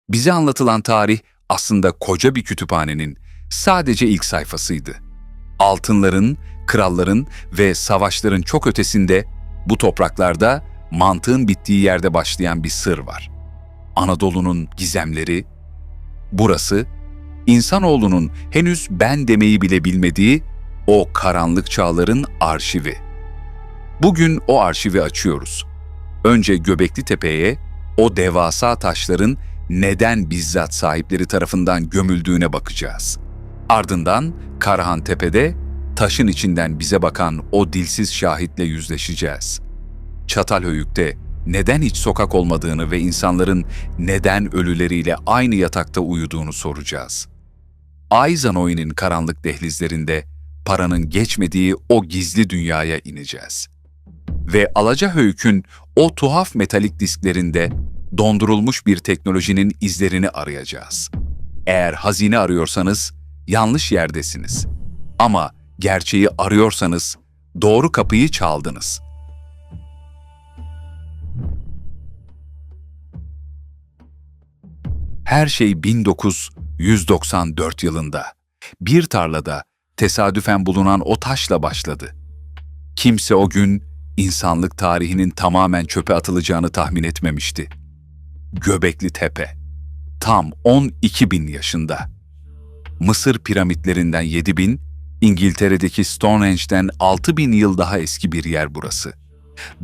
Bize anlatılan tarih aslında koca bir kütüphanenin sadece ilk sayfasıydı. Altınların, kralların ve savaşların çok ötesinde bu topraklarda mantığın bittiği yerde başlayan bir sır var. Anadolu'nun gizemleri, burası, insanoğlunun henüz ben demeyi bile bilmediği o karanlık çağların arşivi. Bugün o arşivi açıyoruz. Önce Göbekli Tepe'ye, o devasa taşların neden bizzat sahipleri tarafından gömüldüğüne bakacağız. Ardından Karahan Tepe'de taşın içinden bize bakan o dilsiz şahitle yüzleşeceğiz. Çatalhöyük'te neden hiç sokak olmadığını ve insanların neden ölüleriyle aynı yatakta uyuduğunu soracağız. Ayzanoy'un karanlık dehlizlerinde paranın geçmediği o gizli dünyaya ineceğiz. Ve Alacahöyük'ün o tuhaf metalik disklerinde dondurulmuş bir teknolojinin izlerini arayacağız. Eğer hazine arıyorsanız yanlış yerdesiniz. Ama gerçeği arıyorsanız doğru kapıyı çaldınız. Her şey 1994 yılında bir tarlada tesadüfen bulunan o taşla başladı. Kimse o gün insanlık tarihinin tamamen çöpe atılacağını tahmin etmemişti. Göbekli Tepe, tam 12.000 yaşında. Mısır piramitlerinden 7.000, İngiltere'deki Stonehenge'den 6.000 yıl daha eski bir yer burası.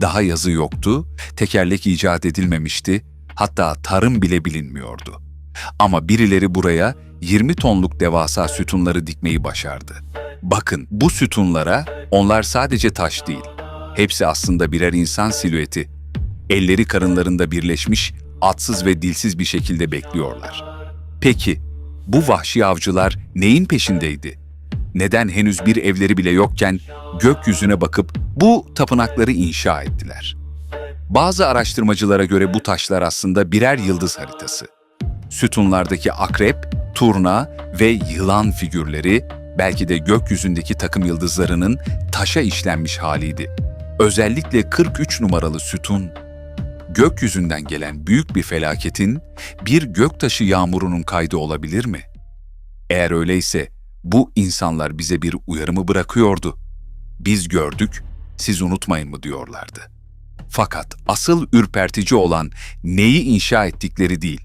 Daha yazı yoktu, tekerlek icat edilmemişti, hatta tarım bile bilinmiyordu. Ama birileri buraya 20 tonluk devasa sütunları dikmeyi başardı. Bakın bu sütunlara, onlar sadece taş değil, hepsi aslında birer insan silüeti. Elleri karınlarında birleşmiş, atsız ve dilsiz bir şekilde bekliyorlar. Peki, bu vahşi avcılar neyin peşindeydi? Neden henüz bir evleri bile yokken gökyüzüne bakıp bu tapınakları inşa ettiler? Bazı araştırmacılara göre bu taşlar aslında birer yıldız haritası. Sütunlardaki akrep, turna ve yılan figürleri belki de gökyüzündeki takım yıldızlarının taşa işlenmiş haliydi. Özellikle 43 numaralı sütun, gökyüzünden gelen büyük bir felaketin bir göktaşı yağmurunun kaydı olabilir mi? Eğer öyleyse bu insanlar bize bir uyarı mı bırakıyordu? Biz gördük, siz unutmayın mı diyorlardı. Fakat asıl ürpertici olan neyi inşa ettikleri değil,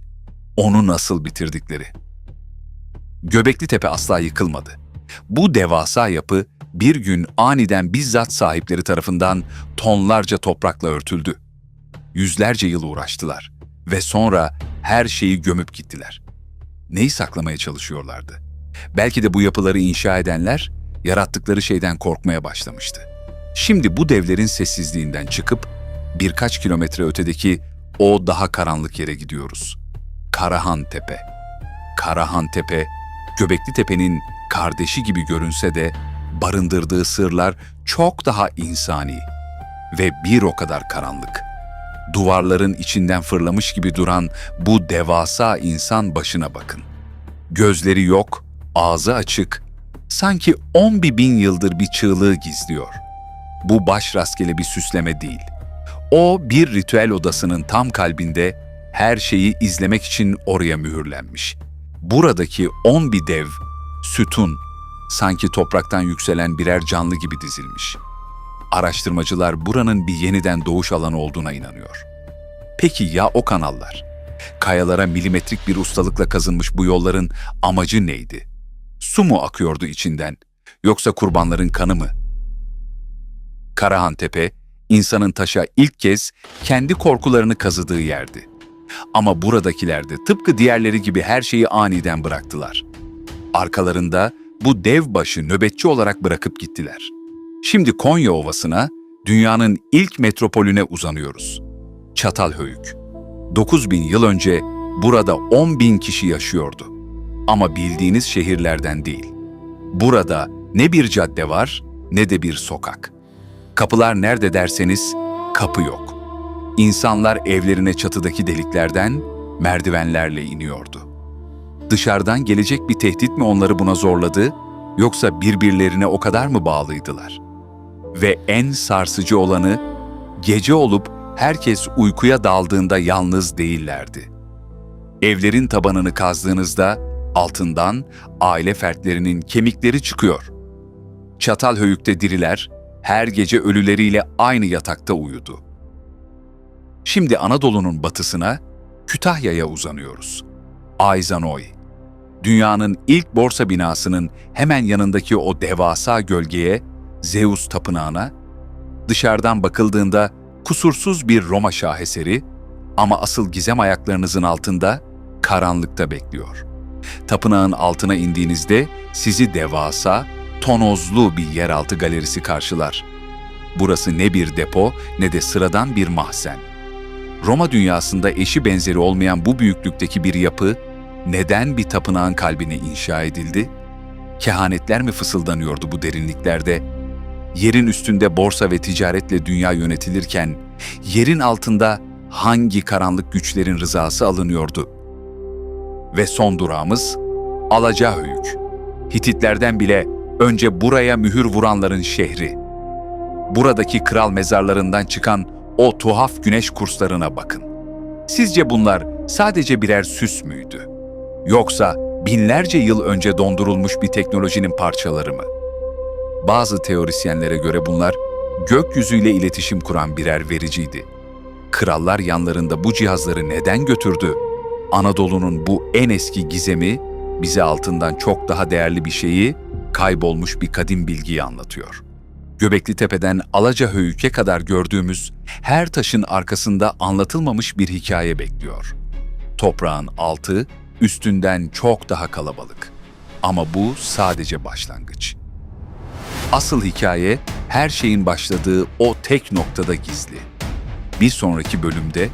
onu nasıl bitirdikleri. Göbekli Tepe asla yıkılmadı. Bu devasa yapı bir gün aniden bizzat sahipleri tarafından tonlarca toprakla örtüldü. Yüzlerce yıl uğraştılar ve sonra her şeyi gömüp gittiler. Neyi saklamaya çalışıyorlardı? Belki de bu yapıları inşa edenler yarattıkları şeyden korkmaya başlamıştı. Şimdi bu devlerin sessizliğinden çıkıp birkaç kilometre ötedeki o daha karanlık yere gidiyoruz. Karahan Tepe. Karahan Tepe, Göbekli Tepe'nin kardeşi gibi görünse de barındırdığı sırlar çok daha insani ve bir o kadar karanlık. Duvarların içinden fırlamış gibi duran bu devasa insan başına bakın. Gözleri yok, ağzı açık, sanki 11.000 yıldır bir çığlığı gizliyor. Bu baş rastgele bir süsleme değil. O bir ritüel odasının tam kalbinde her şeyi izlemek için oraya mühürlenmiş. Buradaki 11 dev, sütun, sanki topraktan yükselen birer canlı gibi dizilmiş. Araştırmacılar buranın bir yeniden doğuş alanı olduğuna inanıyor. Peki ya o kanallar? Kayalara milimetrik bir ustalıkla kazınmış bu yolların amacı neydi? Su mu akıyordu içinden, yoksa kurbanların kanı mı? Karahan Tepe, insanın taşa ilk kez kendi korkularını kazıdığı yerdi. Ama buradakiler de tıpkı diğerleri gibi her şeyi aniden bıraktılar. Arkalarında bu dev başı nöbetçi olarak bırakıp gittiler. Şimdi Konya Ovası'na, dünyanın ilk metropolüne uzanıyoruz. Çatalhöyük. 9.000 yıl önce burada 10.000 kişi yaşıyordu. Ama bildiğiniz şehirlerden değil. Burada ne bir cadde var ne de bir sokak. Kapılar nerede derseniz kapı yok. İnsanlar evlerine çatıdaki deliklerden merdivenlerle iniyordu. Dışarıdan gelecek bir tehdit mi onları buna zorladı, yoksa birbirlerine o kadar mı bağlıydılar? Ve en sarsıcı olanı, gece olup herkes uykuya daldığında yalnız değillerdi. Evlerin tabanını kazdığınızda altından aile fertlerinin kemikleri çıkıyor. Çatalhöyük'te diriler her gece ölüleriyle aynı yatakta uyudu. Şimdi Anadolu'nun batısına, Kütahya'ya uzanıyoruz. Ayzanoy. Dünyanın ilk borsa binasının hemen yanındaki o devasa gölgeye, Zeus tapınağına, dışarıdan bakıldığında kusursuz bir Roma şaheseri ama asıl gizem ayaklarınızın altında, karanlıkta bekliyor. Tapınağın altına indiğinizde sizi devasa, tonozlu bir yeraltı galerisi karşılar. Burası ne bir depo ne de sıradan bir mahzen. Roma dünyasında eşi benzeri olmayan bu büyüklükteki bir yapı, neden bir tapınağın kalbine inşa edildi? Kehanetler mi fısıldanıyordu bu derinliklerde? Yerin üstünde borsa ve ticaretle dünya yönetilirken, yerin altında hangi karanlık güçlerin rızası alınıyordu? Ve son durağımız Alacahöyük. Hititlerden bile önce buraya mühür vuranların şehri. Buradaki kral mezarlarından çıkan o tuhaf güneş kurslarına bakın. Sizce bunlar sadece birer süs müydü? Yoksa binlerce yıl önce dondurulmuş bir teknolojinin parçaları mı? Bazı teorisyenlere göre bunlar gökyüzüyle iletişim kuran birer vericiydi. Krallar yanlarında bu cihazları neden götürdü? Anadolu'nun bu en eski gizemi bize altından çok daha değerli bir şeyi, kaybolmuş bir kadim bilgiyi anlatıyor. Göbeklitepe'den Alacahöyük'e kadar gördüğümüz her taşın arkasında anlatılmamış bir hikaye bekliyor. Toprağın altı üstünden çok daha kalabalık. Ama bu sadece başlangıç. Asıl hikaye her şeyin başladığı o tek noktada gizli. Bir sonraki bölümde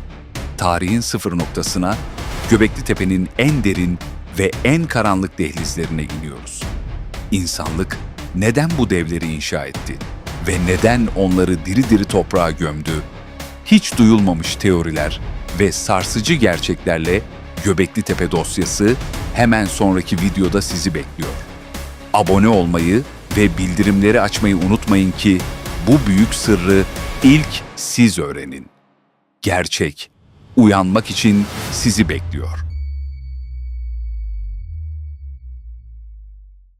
tarihin sıfır noktasına, Göbeklitepe'nin en derin ve en karanlık dehlizlerine iniyoruz. İnsanlık neden bu devleri inşa etti ve neden onları diri diri toprağa gömdü? Hiç duyulmamış teoriler ve sarsıcı gerçeklerle Göbeklitepe dosyası hemen sonraki videoda sizi bekliyor. Abone olmayı ve bildirimleri açmayı unutmayın ki bu büyük sırrı ilk siz öğrenin. Gerçek, uyanmak için sizi bekliyor.